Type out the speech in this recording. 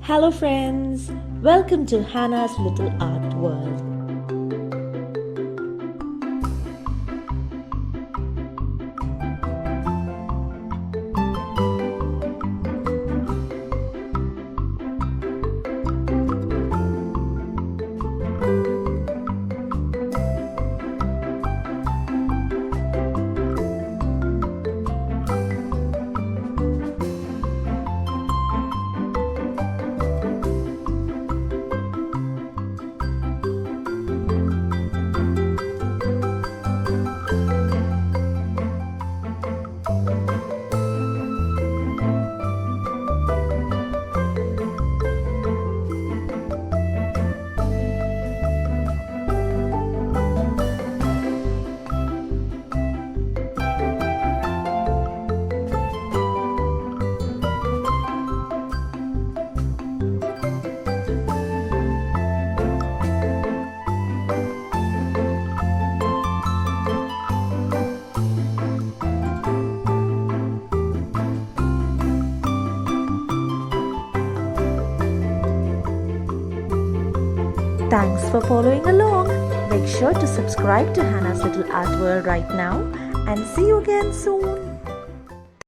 Hello friends, welcome to Hannah's Little Art World. Thanks for following along. Make sure to subscribe to Hannah's Little Art World right now and see you again soon.